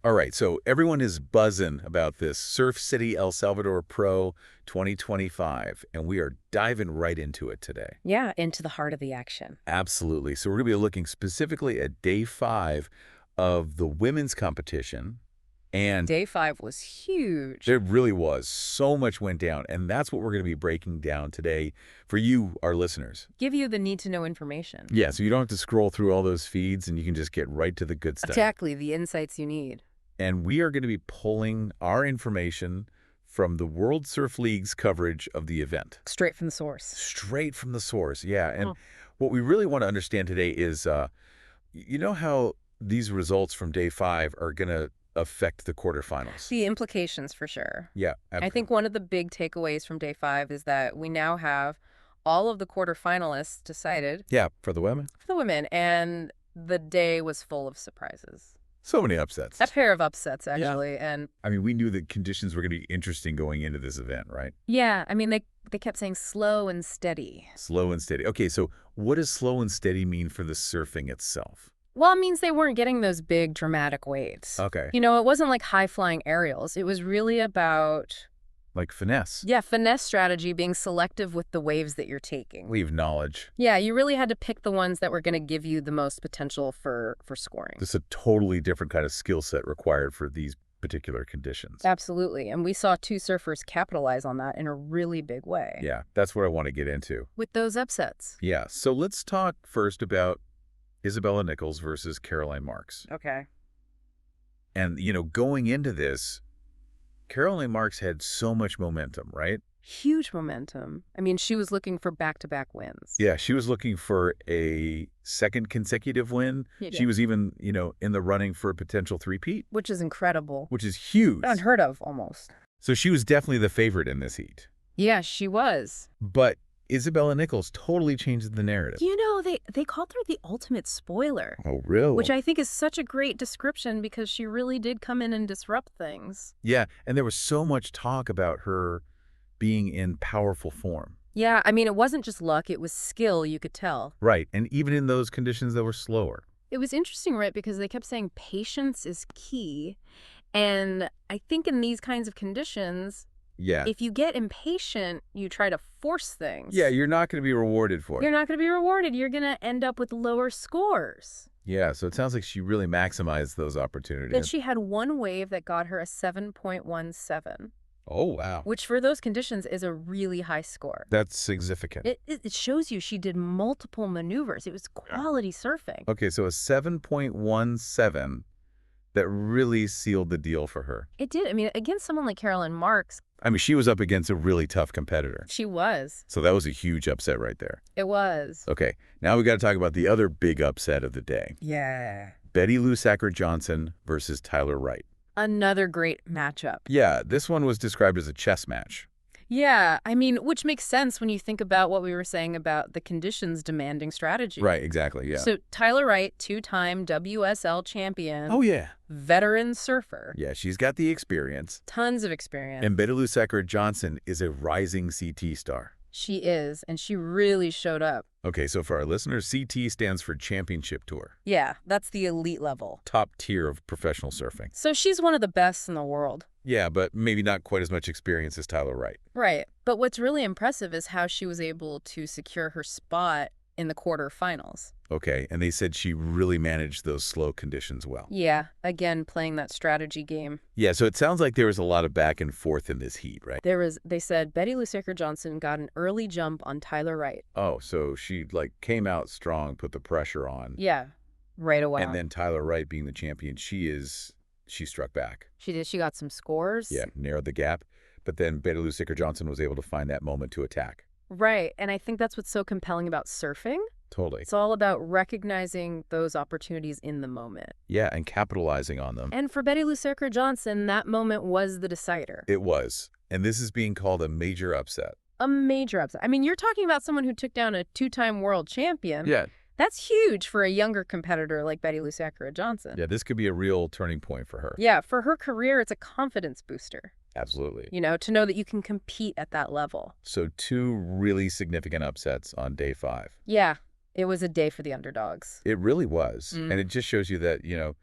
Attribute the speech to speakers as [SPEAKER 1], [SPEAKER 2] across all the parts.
[SPEAKER 1] All right, so everyone is buzzing about this Surf City El Salvador Pro 2025, and we are diving right into it today.
[SPEAKER 2] Yeah, into the heart of the action.
[SPEAKER 1] Absolutely. So we're going to be looking specifically at day 5 of the women's competition, and
[SPEAKER 2] Day 5 was huge.
[SPEAKER 1] there really was. So much went down, and that's what we're going to be breaking down today for you, our listeners.
[SPEAKER 2] Give you the need-to-know information.
[SPEAKER 1] Yeah, so you don't have to scroll through all those feeds, and you can just get right to the good stuff.
[SPEAKER 2] Exactly, the insights you need.
[SPEAKER 1] And we are going to be pulling our information from the World Surf League's coverage of the event.
[SPEAKER 2] Straight from the source.
[SPEAKER 1] Straight from the source, yeah. And
[SPEAKER 2] Huh.
[SPEAKER 1] what we really want to understand today is, you know how these results from day 5 are going to affect the quarterfinals?
[SPEAKER 2] The implications for sure.
[SPEAKER 1] Yeah.
[SPEAKER 2] I think one of the big takeaways from Day 5 is that we now have all of the quarterfinalists decided
[SPEAKER 1] Yeah, for the women.
[SPEAKER 2] for the women, and the day was full of surprises.
[SPEAKER 1] So many upsets.
[SPEAKER 2] A pair of upsets, actually, and
[SPEAKER 1] I mean, we knew the conditions were going to be interesting going into this event, right?
[SPEAKER 2] yeah, I mean, they kept saying slow and steady.
[SPEAKER 1] Slow and steady. Okay, so what does slow and steady mean for the surfing itself?
[SPEAKER 2] Well, it means they weren't getting those big dramatic waves.
[SPEAKER 1] Okay.
[SPEAKER 2] You know, it wasn't like high-flying aerials. It was really about,
[SPEAKER 1] Like finesse.
[SPEAKER 2] yeah, finesse strategy, being selective with the waves that you're taking.
[SPEAKER 1] Leave knowledge.
[SPEAKER 2] Yeah, you really had to pick the ones that were going to give you the most potential for scoring.
[SPEAKER 1] This is a totally different kind of skill set required for these particular conditions.
[SPEAKER 2] Absolutely. And we saw two surfers capitalize on that in a really big way.
[SPEAKER 1] Yeah, that's what I want to get into.
[SPEAKER 2] With those upsets.
[SPEAKER 1] Yeah, so let's talk first about Isabella Nichols versus Caroline Marks.
[SPEAKER 2] Okay.
[SPEAKER 1] And, you know, going into this, Caroline Marks had so much momentum, right?
[SPEAKER 2] Huge momentum. I mean, she was looking for back-to-back wins.
[SPEAKER 1] Yeah, she was looking for a second consecutive win.
[SPEAKER 2] Yeah.
[SPEAKER 1] She was even, you know, in the running for a potential three-peat,
[SPEAKER 2] Which is incredible.
[SPEAKER 1] which is huge.
[SPEAKER 2] Unheard of, almost.
[SPEAKER 1] So she was definitely the favorite in this heat.
[SPEAKER 2] Yeah, she was.
[SPEAKER 1] But Isabella Nichols totally changed the narrative.
[SPEAKER 2] You know, they called her the ultimate spoiler.
[SPEAKER 1] Oh, really?
[SPEAKER 2] Which I think is such a great description because she really did come in and disrupt things.
[SPEAKER 1] Yeah, and there was so much talk about her being in powerful form.
[SPEAKER 2] Yeah, I mean, it wasn't just luck, it was skill, you could tell.
[SPEAKER 1] Right, and even in those conditions that were slower.
[SPEAKER 2] It was interesting, right, because they kept saying patience is key. And I think in these kinds of conditions,
[SPEAKER 1] Yeah.
[SPEAKER 2] if you get impatient, you try to force things.
[SPEAKER 1] Yeah, you're not going to be rewarded for it.
[SPEAKER 2] You're not going to be rewarded. You're going to end up with lower scores.
[SPEAKER 1] Yeah, so it sounds like she really maximized those opportunities.
[SPEAKER 2] Then she had one wave that got her a 7.17,
[SPEAKER 1] Oh, wow.
[SPEAKER 2] which for those conditions is a really high score.
[SPEAKER 1] That's significant.
[SPEAKER 2] It shows you she did multiple maneuvers. It was quality surfing.
[SPEAKER 1] Okay, so a 7.17 that really sealed the deal for her.
[SPEAKER 2] It did. I mean, against someone like Caroline Marks,
[SPEAKER 1] I mean, she was up against a really tough competitor.
[SPEAKER 2] she was.
[SPEAKER 1] So that was a huge upset right there.
[SPEAKER 2] It was.
[SPEAKER 1] Okay, now we got to talk about the other big upset of the day.
[SPEAKER 2] Yeah.
[SPEAKER 1] Betty Lou Sacker-Johnson versus Tyler Wright.
[SPEAKER 2] Another great matchup.
[SPEAKER 1] Yeah, this one was described as a chess match.
[SPEAKER 2] Yeah, I mean, which makes sense when you think about what we were saying about the conditions demanding strategy.
[SPEAKER 1] Right, exactly, yeah.
[SPEAKER 2] So Tyler Wright, two-time WSL champion,
[SPEAKER 1] Oh, yeah.
[SPEAKER 2] veteran surfer,
[SPEAKER 1] Yeah, she's got the experience.
[SPEAKER 2] tons of experience.
[SPEAKER 1] And Betty Lou Sacker-Johnson is a rising CT star.
[SPEAKER 2] She is, and she really showed up.
[SPEAKER 1] Okay, so for our listeners, CT stands for Championship Tour.
[SPEAKER 2] Yeah, that's the elite level.
[SPEAKER 1] Top tier of professional surfing.
[SPEAKER 2] So she's one of the best in the world.
[SPEAKER 1] Yeah, but maybe not quite as much experience as Tyler Wright.
[SPEAKER 2] Right. But what's really impressive is how she was able to secure her spot in the quarterfinals.
[SPEAKER 1] Okay, and they said she really managed those slow conditions well.
[SPEAKER 2] Yeah, again, playing that strategy game.
[SPEAKER 1] Yeah, so it sounds like there was a lot of back and forth in this heat, right?
[SPEAKER 2] They said Betty Lou Sacker-Johnson got an early jump on Tyler Wright.
[SPEAKER 1] Oh, so she like came out strong, put the pressure on.
[SPEAKER 2] Yeah, right away.
[SPEAKER 1] And then Tyler Wright being the champion, she struck back.
[SPEAKER 2] She did. She got some scores.
[SPEAKER 1] Yeah, narrowed the gap. But then Betty Lou Sacker-Johnson was able to find that moment to attack.
[SPEAKER 2] Right. And I think that's what's so compelling about surfing.
[SPEAKER 1] Totally.
[SPEAKER 2] It's all about recognizing those opportunities in the moment.
[SPEAKER 1] Yeah, and capitalizing on them.
[SPEAKER 2] And for Betty Lou Sacker-Johnson, that moment was the decider.
[SPEAKER 1] It was. And this is being called a major upset.
[SPEAKER 2] A major upset. I mean, you're talking about someone who took down a two-time world champion.
[SPEAKER 1] Yeah.
[SPEAKER 2] That's huge for a younger competitor like Betty Lou Sacker-Johnson.
[SPEAKER 1] Yeah, this could be a real turning point for her.
[SPEAKER 2] Yeah, for her career, it's a confidence booster.
[SPEAKER 1] Absolutely.
[SPEAKER 2] You know, to know that you can compete at that level.
[SPEAKER 1] So 2 really significant upsets on day 5.
[SPEAKER 2] Yeah, it was a day for the underdogs.
[SPEAKER 1] It really was. And it just shows you that, you know,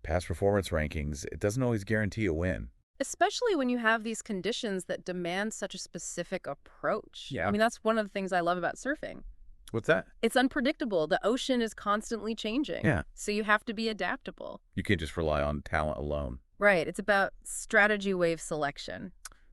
[SPEAKER 1] past performance rankings, it doesn't always guarantee a win.
[SPEAKER 2] Especially when you have these conditions that demand such a specific approach.
[SPEAKER 1] Yeah.
[SPEAKER 2] I mean, that's one of the things I love about surfing.
[SPEAKER 1] What's that?
[SPEAKER 2] It's unpredictable. The ocean is constantly changing.
[SPEAKER 1] Yeah.
[SPEAKER 2] So you have to be adaptable.
[SPEAKER 1] You can't just rely on talent alone.
[SPEAKER 2] Right. It's about strategy wave selection.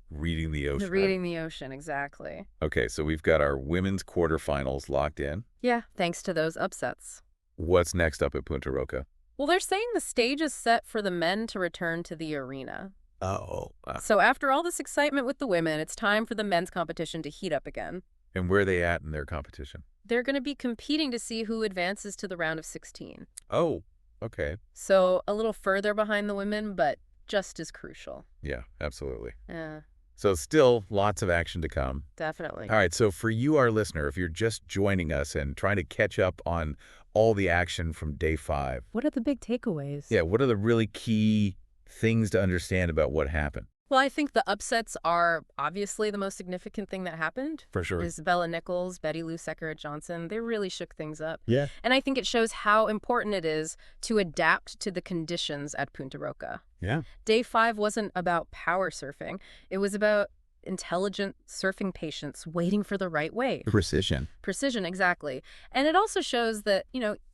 [SPEAKER 1] Reading the ocean.
[SPEAKER 2] Reading the ocean, exactly.
[SPEAKER 1] Okay, so we've got our women's quarterfinals locked in.
[SPEAKER 2] Yeah, thanks to those upsets.
[SPEAKER 1] What's next up at Punta Roca?
[SPEAKER 2] Well, they're saying the stage is set for the men to return to the arena.
[SPEAKER 1] Oh.
[SPEAKER 2] So after all this excitement with the women, it's time for the men's competition to heat up again.
[SPEAKER 1] And where are they at in their competition?
[SPEAKER 2] They're going to be competing to see who advances to the round of 16.
[SPEAKER 1] Oh, okay.
[SPEAKER 2] So a little further behind the women, but just as crucial.
[SPEAKER 1] Yeah, absolutely.
[SPEAKER 2] Yeah,
[SPEAKER 1] So still lots of action to come.
[SPEAKER 2] definitely.
[SPEAKER 1] All right, so for you, our listener, if you're just joining us and trying to catch up on all the action from day 5.
[SPEAKER 2] What are the big takeaways?
[SPEAKER 1] Yeah, what are the really key things to understand about what happened?
[SPEAKER 2] Well, I think the upsets are obviously the most significant thing that happened.
[SPEAKER 1] For sure.
[SPEAKER 2] Isabella Nichols, Betty Lou Johnson, they really shook things up.
[SPEAKER 1] Yeah.
[SPEAKER 2] And I think it shows how important it is to adapt to the conditions at Punta Roca.
[SPEAKER 1] Yeah.
[SPEAKER 2] Day 5 wasn't about power surfing. It was about intelligent surfing patience waiting for the right wave.
[SPEAKER 1] Precision.
[SPEAKER 2] Precision, exactly. And it also shows that,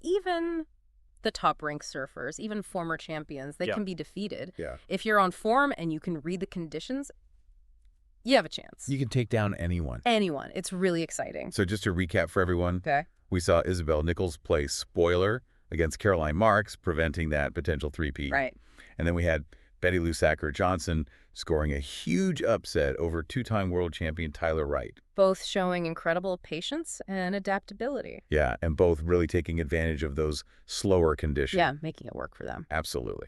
[SPEAKER 2] even the top-ranked surfers, even former champions, they can be defeated.
[SPEAKER 1] Yeah.
[SPEAKER 2] If you're on form and you can read the conditions, you have a chance.
[SPEAKER 1] You can take down anyone.
[SPEAKER 2] Anyone. It's really exciting.
[SPEAKER 1] So just to recap for everyone,
[SPEAKER 2] Okay.
[SPEAKER 1] we saw Isabel Nichols play spoiler against Caroline Marks, preventing that potential three-peat.
[SPEAKER 2] Right.
[SPEAKER 1] And then we had Betty Lou Johnson scoring a huge upset over two-time world champion Tyler Wright.
[SPEAKER 2] Both showing incredible patience and adaptability.
[SPEAKER 1] Yeah, and both really taking advantage of those slower conditions.
[SPEAKER 2] Yeah, making it work for them.
[SPEAKER 1] Absolutely.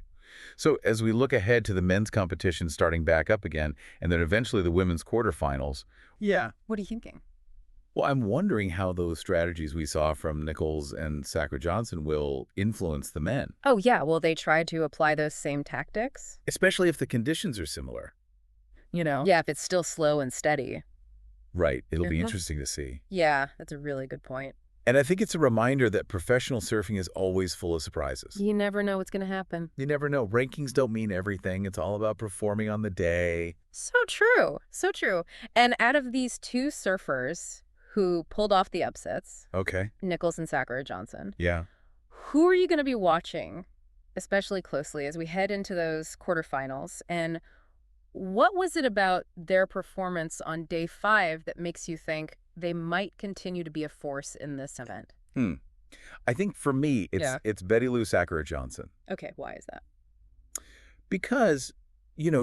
[SPEAKER 1] So as we look ahead to the men's competition starting back up again, and then eventually the women's quarterfinals. Yeah.
[SPEAKER 2] What are you thinking?
[SPEAKER 1] Well, I'm wondering how those strategies we saw from Nichols and Johnson will influence the men.
[SPEAKER 2] Oh, yeah. Will they try to apply those same tactics?
[SPEAKER 1] Especially if the conditions are similar.
[SPEAKER 2] Yeah, if it's still slow and steady.
[SPEAKER 1] Right. It'll be
[SPEAKER 2] Mhm.
[SPEAKER 1] interesting to see.
[SPEAKER 2] Yeah, that's a really good point.
[SPEAKER 1] And I think it's a reminder that professional surfing is always full of surprises.
[SPEAKER 2] You never know what's going to happen.
[SPEAKER 1] You never know. Rankings don't mean everything. It's all about performing on the day.
[SPEAKER 2] So true. So true. And out of these two surfers who pulled off the upsets,
[SPEAKER 1] Okay.
[SPEAKER 2] Nichols and Johnson,
[SPEAKER 1] Yeah.
[SPEAKER 2] who are you going to be watching especially closely as we head into those quarterfinals? And what was it about their performance on day 5 that makes you think they might continue to be a force in this event?
[SPEAKER 1] I think for me, it's Betty Lou Johnson.
[SPEAKER 2] Okay, why is that?
[SPEAKER 1] Because,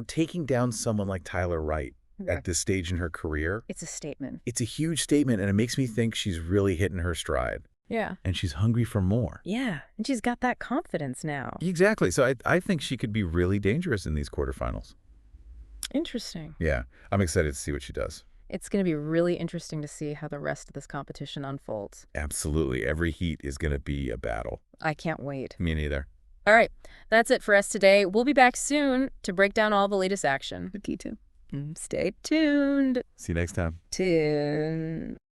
[SPEAKER 1] taking down someone like Tyler Wright at this stage in her career,
[SPEAKER 2] It's a statement.
[SPEAKER 1] it's a huge statement, and it makes me think she's really hitting her stride.
[SPEAKER 2] Yeah.
[SPEAKER 1] And she's hungry for more.
[SPEAKER 2] Yeah, and she's got that confidence now.
[SPEAKER 1] Exactly. So I think she could be really dangerous in these quarterfinals.
[SPEAKER 2] Interesting.
[SPEAKER 1] Yeah. I'm excited to see what she does.
[SPEAKER 2] It's going to be really interesting to see how the rest of this competition unfolds.
[SPEAKER 1] Absolutely. Every heat is going to be a battle.
[SPEAKER 2] I can't wait.
[SPEAKER 1] Me neither.
[SPEAKER 2] All right, that's it for us today. We'll be back soon to break down all the latest action. Stay tuned.
[SPEAKER 1] See you next time.